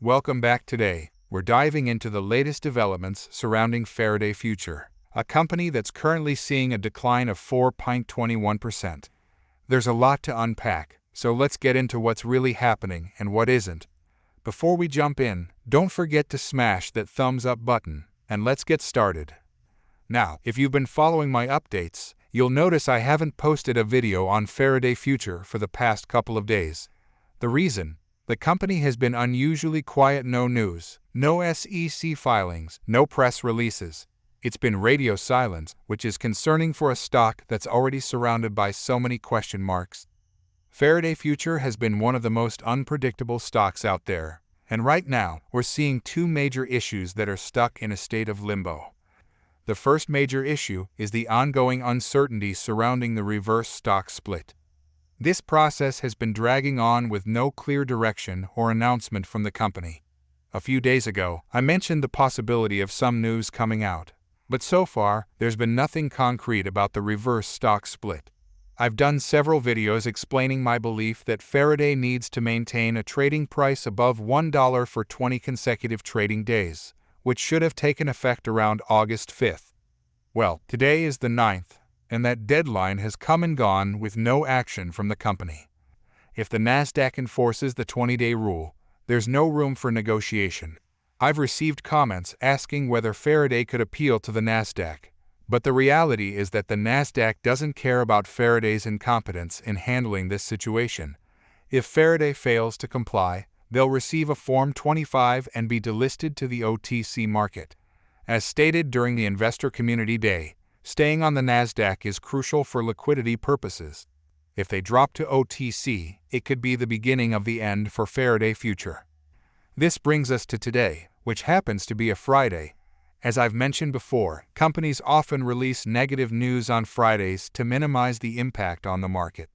Welcome back. Today, we're diving into the latest developments surrounding Faraday Future, a company that's currently seeing a decline of 4.21%. There's a lot to unpack, so let's get into what's really happening and what isn't. Before we jump in, don't forget to smash that thumbs up button, and let's get started. Now, if you've been following my updates, you'll notice I haven't posted a video on Faraday Future for the past couple of days. The reason? The company has been unusually quiet. No news, no SEC filings, no press releases. It's been radio silence, which is concerning for a stock that's already surrounded by so many question marks. Faraday Future has been one of the most unpredictable stocks out there, and right now we're seeing two major issues that are stuck in a state of limbo. The first major issue is the ongoing uncertainty surrounding the reverse stock split. This process has been dragging on with no clear direction or announcement from the company. A few days ago, I mentioned the possibility of some news coming out, but so far, there's been nothing concrete about the reverse stock split. I've done several videos explaining my belief that Faraday needs to maintain a trading price above $1 for 20 consecutive trading days, which should have taken effect around August 5th. Well, today is the 9th. And that deadline has come and gone with no action from the company. If the Nasdaq enforces the 20-day rule, there's no room for negotiation. I've received comments asking whether Faraday could appeal to the Nasdaq, but the reality is that the Nasdaq doesn't care about Faraday's incompetence in handling this situation. If Faraday fails to comply, they'll receive a Form 25 and be delisted to the OTC market. As stated during the Investor Community Day, staying on the Nasdaq is crucial for liquidity purposes. If they drop to OTC, it could be the beginning of the end for Faraday Future. This brings us to today, which happens to be a Friday. As I've mentioned before, companies often release negative news on Fridays to minimize the impact on the market.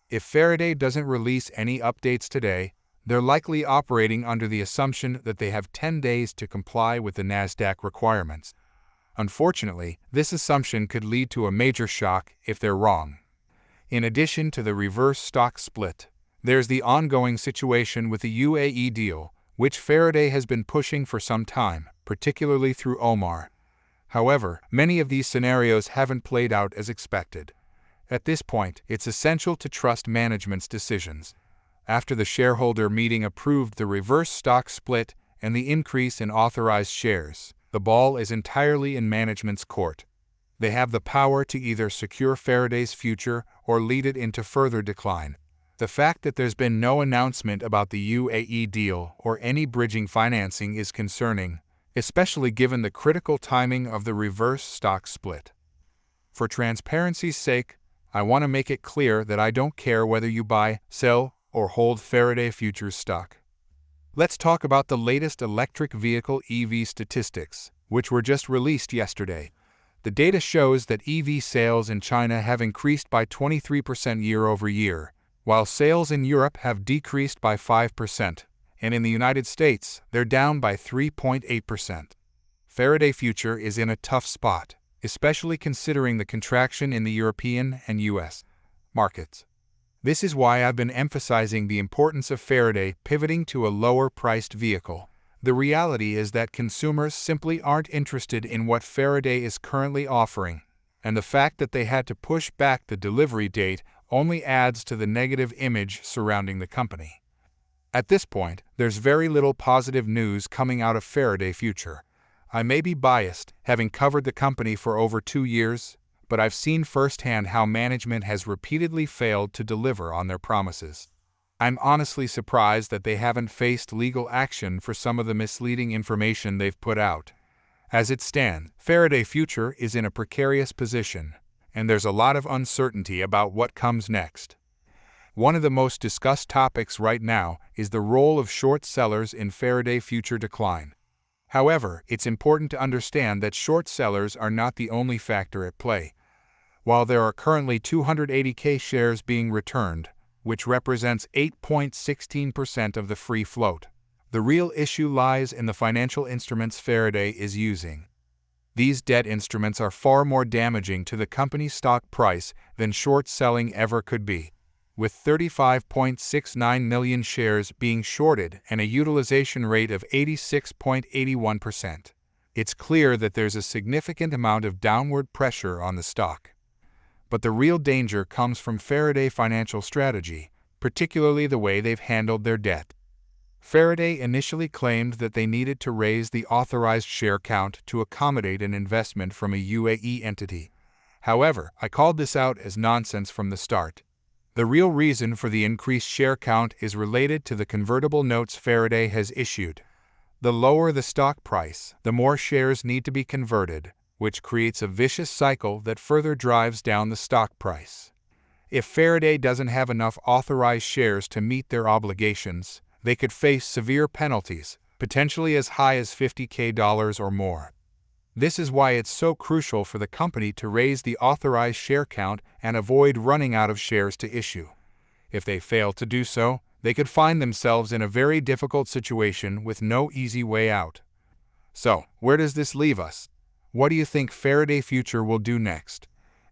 If Faraday doesn't release any updates today, they're likely operating under the assumption that they have 10 days to comply with the Nasdaq requirements. Unfortunately, this assumption could lead to a major shock if they're wrong. In addition to the reverse stock split, there's the ongoing situation with the UAE deal, which Faraday has been pushing for some time, particularly through Omar. However, many of these scenarios haven't played out as expected. At this point, it's essential to trust management's decisions. After the shareholder meeting approved the reverse stock split and the increase in authorized shares, the ball is entirely in management's court. They have the power to either secure Faraday's future or lead it into further decline. The fact that there's been no announcement about the UAE deal or any bridging financing is concerning, especially given the critical timing of the reverse stock split. For transparency's sake, I want to make it clear that I don't care whether you buy, sell, or hold Faraday Future stock. Let's talk about the latest electric vehicle EV statistics, which were just released yesterday. The data shows that EV sales in China have increased by 23% year-over-year, while sales in Europe have decreased by 5%, and in the United States, they're down by 3.8%. Faraday Future is in a tough spot, especially considering the contraction in the European and US markets. This is why I've been emphasizing the importance of Faraday pivoting to a lower-priced vehicle. The reality is that consumers simply aren't interested in what Faraday is currently offering, and the fact that they had to push back the delivery date only adds to the negative image surrounding the company. At this point, there's very little positive news coming out of Faraday Future. I may be biased, having covered the company for over 2 years, but I've seen firsthand how management has repeatedly failed to deliver on their promises. I'm honestly surprised that they haven't faced legal action for some of the misleading information they've put out. As it stands, Faraday Future is in a precarious position, and there's a lot of uncertainty about what comes next. One of the most discussed topics right now is the role of short sellers in Faraday Future decline. However, it's important to understand that short sellers are not the only factor at play. While there are currently 280,000 shares being returned, which represents 8.16% of the free float, the real issue lies in the financial instruments Faraday is using. These debt instruments are far more damaging to the company's stock price than short selling ever could be. with 35.69 million shares being shorted and a utilization rate of 86.81%. It's clear that there's a significant amount of downward pressure on the stock. But the real danger comes from Faraday Financial Strategy, particularly the way they've handled their debt. Faraday initially claimed that they needed to raise the authorized share count to accommodate an investment from a UAE entity. However, I called this out as nonsense from the start. The real reason for the increased share count is related to the convertible notes Faraday has issued. The lower the stock price, the more shares need to be converted, which creates a vicious cycle that further drives down the stock price. If Faraday doesn't have enough authorized shares to meet their obligations, they could face severe penalties, potentially as high as $50,000 or more. This is why it's so crucial for the company to raise the authorized share count and avoid running out of shares to issue. If they fail to do so, they could find themselves in a very difficult situation with no easy way out. So, where does this leave us? What do you think Faraday Future will do next?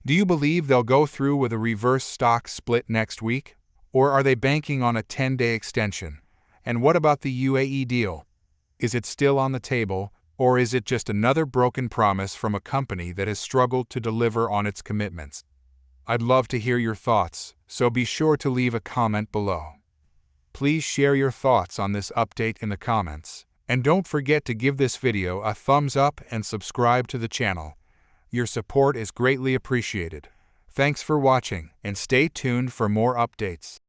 Do you believe they'll go through with a reverse stock split next week? Or are they banking on a 10-day extension? And what about the UAE deal? Is it still on the table, or is it just another broken promise from a company that has struggled to deliver on its commitments? I'd love to hear your thoughts, so be sure to leave a comment below. Please share your thoughts on this update in the comments, and don't forget to give this video a thumbs up and subscribe to the channel. Your support is greatly appreciated. Thanks for watching, and stay tuned for more updates.